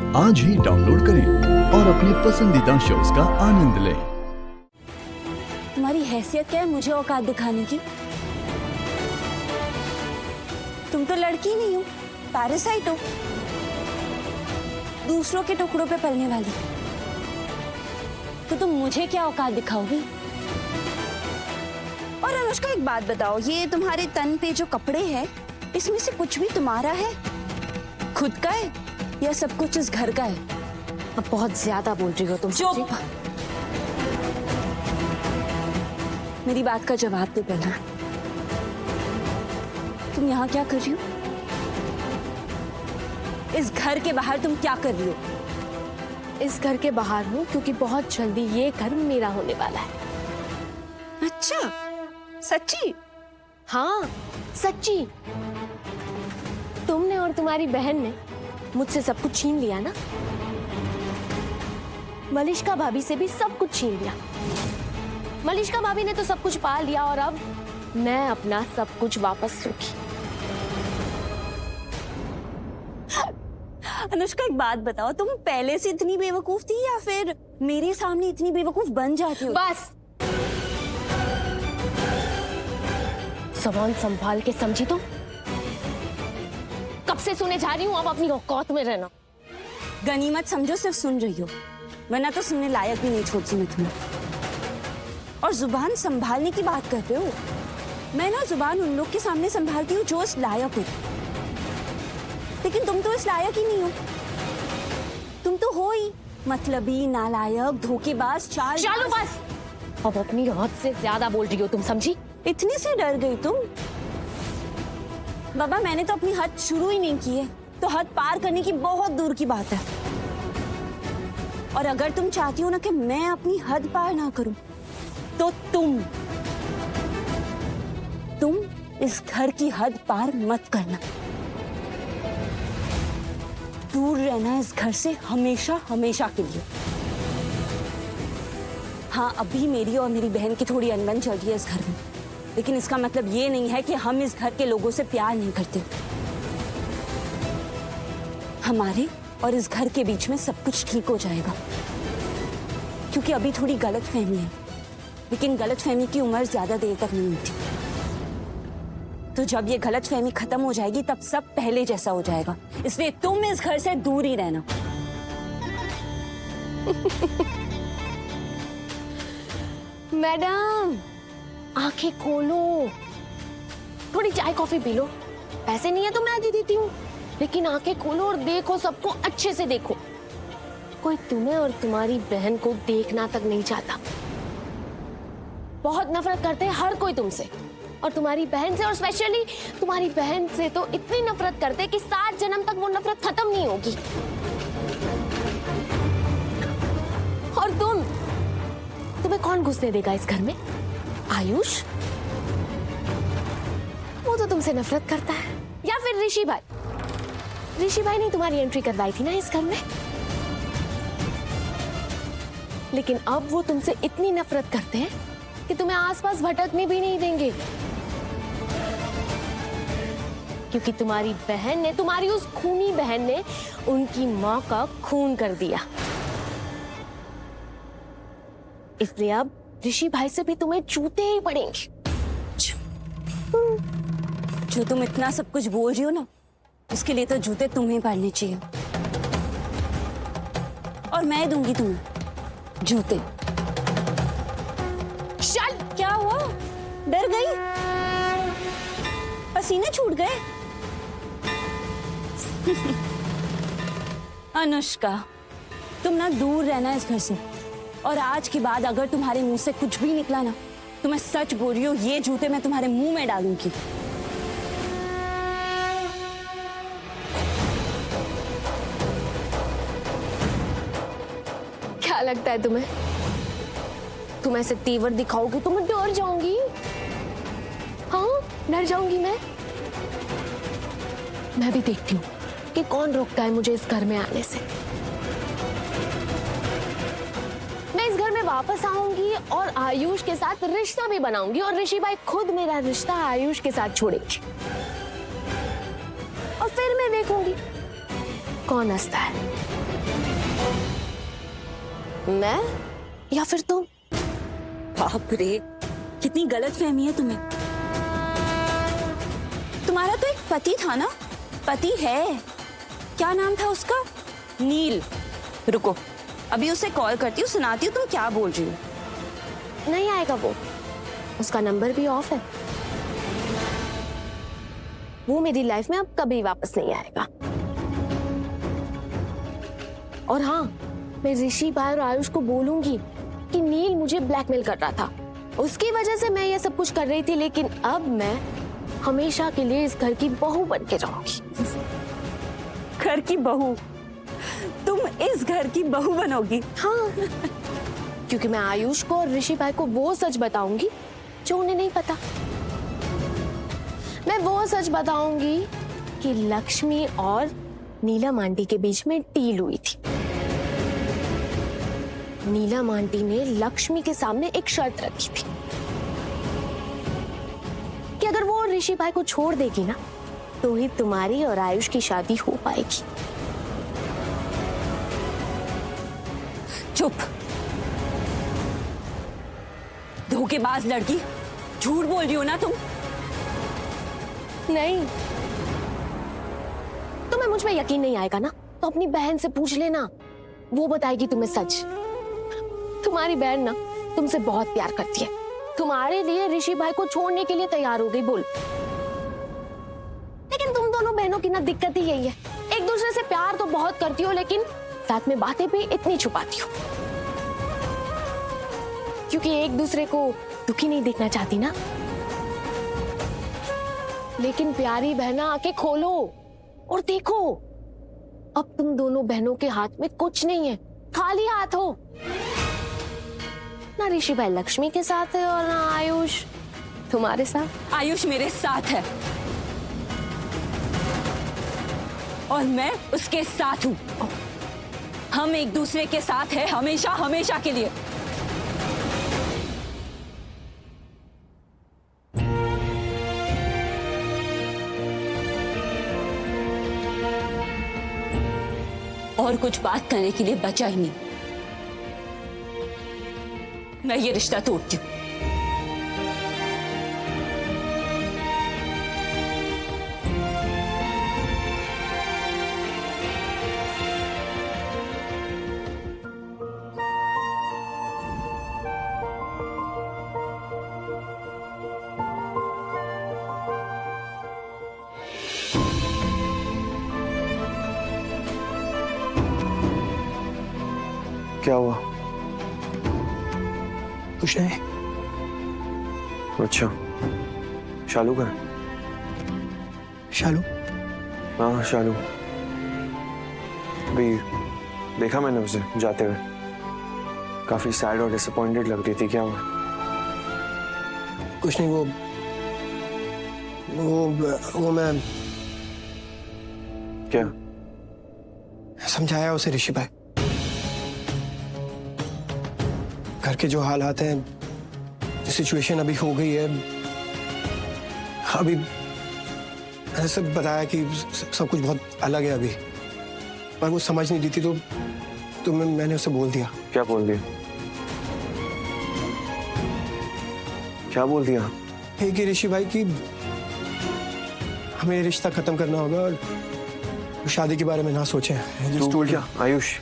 आज ही डाउनलोड करें और अपने पसंदीदा शोज का आनंद लें। तुम्हारी हैसियत क्या है मुझे औकात दिखाने की? तुम तो लड़की नहीं हो, पैरासाइट हो, दूसरों के टुकड़ों पे पलने वाली। तो तुम मुझे क्या औकात दिखाओगी? और अनुष्का एक बात बताओ, ये तुम्हारे तन पे जो कपड़े हैं इसमें से कुछ भी तुम्हारा है? खुद का है या सब कुछ इस घर का है? अब बहुत ज्यादा बोल रही हो तुम। चुप! मेरी बात का जवाब दे पहले। तुम यहाँ क्या कर रही हो? इस घर के बाहर तुम क्या कर रही हो? इस घर के बाहर हूँ क्योंकि बहुत जल्दी ये घर मेरा होने वाला है। अच्छा, सच्ची? हाँ सच्ची। तुमने और तुम्हारी बहन ने मुझसे सब कुछ छीन लिया ना। मलिष्का भाभी से भी सब कुछ छीन लिया। मलिष्का भाभी ने तो सब कुछ पा लिया और अब मैं अपना सब कुछ वापस लूंगी। अनुष्का एक बात बताओ, तुम पहले से इतनी बेवकूफ थी या फिर मेरे सामने इतनी बेवकूफ बन जाती हो? बस सामान संभाल के समझी तुम। कब से सुने जा रही हूँ, अब अपनी औकात में रहना। गनीमत समझो सिर्फ सुन रही हो, वरना तो सुनने लायक भी नहीं छोड़ती मैं तुम्हें। और जुबान संभालने की बात कर रहे हो? मैं ना जुबान उन लोग के सामने संभालती हूँ जो इस लायक हो, लेकिन तुम तो इस लायक ही नहीं हो। तुम तो हो ही मतलबी, नालायक, धोखेबाज, चालू बस। अब अपनी हद से ज्यादा बोल रही हो तुम, समझी? इतने से डर गई तुम? बाबा मैंने तो अपनी हद शुरू ही नहीं की है, तो हद पार करने की बहुत दूर की बात है। और अगर तुम चाहती हो ना कि मैं अपनी हद पार ना करूं, तो तुम इस घर की हद पार मत करना। दूर रहना इस घर से हमेशा हमेशा के लिए। हाँ, अभी मेरी और मेरी बहन की थोड़ी अनबन चल रही है इस घर में, लेकिन इसका मतलब ये नहीं है कि हम इस घर के लोगों से प्यार नहीं करते। हमारे और इस घर के बीच में सब कुछ ठीक हो जाएगा, क्योंकि अभी थोड़ी गलतफहमी है, लेकिन गलतफहमी की उम्र ज्यादा देर तक नहीं होती। तो जब ये गलतफहमी खत्म हो जाएगी तब सब पहले जैसा हो जाएगा। इसलिए तुम इस घर से दूर ही रहना। मैडम आंखें खोलो, थोड़ी चाय कॉफी पी लो। पैसे नहीं है तो मैं दे देती हूँ, लेकिन आंखें खोलो और देखो, सबको अच्छे से देखो। कोई तुम्हें और तुम्हारी बहन को देखना तक नहीं चाहता। बहुत नफरत करते हैं हर कोई तुमसे और तुम्हारी बहन से, और स्पेशली तुम्हारी बहन से तो इतनी नफरत करते हैं कि 7 जन्म तक वो नफरत खत्म नहीं होगी। और तुम्हें कौन घुसने देगा इस घर में? आयुष? वो तो तुमसे नफरत करता है। या फिर ऋषि भाई? ऋषि भाई ने तुम्हारी एंट्री करवाई थी ना इस घर में, लेकिन अब वो तुमसे इतनी नफरत करते हैं कि तुम्हें आसपास भटकने भी नहीं देंगे, क्योंकि तुम्हारी बहन ने, तुम्हारी उस खूनी बहन ने उनकी माँ का खून कर दिया। इसलिए अब ऋषि भाई से भी तुम्हें जूते ही पड़ेंगे। जो तुम इतना सब कुछ बोल रही हो ना, उसके लिए तो जूते तुम्हें पड़ने चाहिए। और मैं दूंगी तुम्हें जूते। चल। क्या हुआ? डर गई? पसीने छूट गए? अनुष्का, तुम ना दूर रहना इस घर से। और आज के बाद अगर तुम्हारे मुंह से कुछ भी निकला ना, तो मैं सच बोल रही हूँ, ये जूते मैं तुम्हारे मुंह में डालूंगी। क्या लगता है तुम्हें? तुम ऐसे तेवर दिखाओगी तो मैं डर जाऊंगी। हाँ, डर जाऊंगी मैं भी देखती हूँ कि कौन रोकता है मुझे इस घर में आने से। मैं इस घर में वापस आऊंगी और आयुष के साथ रिश्ता भी बनाऊंगी, और ऋषि भाई खुद मेरा रिश्ता आयुष के साथ छोड़ेंगे। और फिर मैं देखूंगी कौन हंसता है। मैं या फिर तुम? बाप रे, कितनी गलत फहमी है तुम्हें। तुम्हारा तो एक पति था ना, पति है, क्या नाम था उसका? नील। रुको, अभी उसे कॉल करती हूँ, सुनाती हूँ तुम क्या बोल रही हो। नहीं आएगा वो, उसका नंबर भी ऑफ है। वो मेरी लाइफ में अब कभी वापस नहीं आएगा। और हाँ, मैं ऋषि भाई और आयुष को बोलूंगी कि नील मुझे ब्लैकमेल कर रहा था, उसकी वजह से मैं ये सब कुछ कर रही थी, लेकिन अब मैं हमेशा के लिए इस घर की बहू बन के रहूंगी। घर की बहू? तुम इस घर की बहू बनोगी? हाँ, क्योंकि मैं आयुष को और ऋषि भाई को वो सच बताऊंगी जो उन्हें नहीं पता। मैं वो सच बताऊंगी कि लक्ष्मी और नीलम आंटी के बीच में डील हुई थी। नीलम आंटी ने लक्ष्मी के सामने एक शर्त रखी थी कि अगर वो ऋषि भाई को छोड़ देगी ना, तो ही तुम्हारी और आयुष की शादी हो पाएगी। चुप, धोखेबाज लड़की, झूठ बोल रही हो ना तुम। नहीं, तुम्हें मुझ में यकीन नहीं आएगा ना, तो अपनी बहन से पूछ लेना, वो बताएगी तुम्हें सच। तुम्हारी बहन ना तुमसे बहुत प्यार करती है, तुम्हारे लिए ऋषि भाई को छोड़ने के लिए तैयार हो गई, बोल। लेकिन तुम दोनों बहनों की ना दिक्कत ही यही है, एक दूसरे से प्यार तो बहुत करती हो, लेकिन साथ में बातें भी इतनी छुपाती हो, क्योंकि एक दूसरे को दुखी नहीं देखना चाहती ना। लेकिन प्यारी बहना, आंखें खोलो और देखो, अब तुम दोनों बहनों के हाथ में कुछ नहीं है, खाली हाथ हो। ना ऋषि भाई लक्ष्मी के साथ है और ना आयुष तुम्हारे साथ। आयुष मेरे साथ है और मैं उसके साथ हूं। हम एक दूसरे के साथ हैं हमेशा, हमेशा के लिए। और कुछ बात करने के लिए बचा ही नहीं। मैं ये रिश्ता तोड़ती हूँ। क्या हुआ? कुछ नहीं। अच्छा, शालू का? शालू? हाँ शालू, अभी देखा मैंने उसे जाते हुए, काफी सैड और डिसअपॉइंटेड लग रही थी। क्या हुआ? कुछ नहीं, वो मैं क्या? समझाया उसे ऋषि भाई, घर के जो हालात हैं, जो सिचुएशन अभी हो गई है, अभी मैंने सब बताया कि सब कुछ बहुत अलग है अभी, पर वो समझ नहीं देती, तो मैंने उसे बोल दिया। क्या बोल दिया? क्या बोल दिया? है कि ऋषि भाई की हमें रिश्ता खत्म करना होगा और शादी के बारे में ना सोचें। तू क्या आयुष?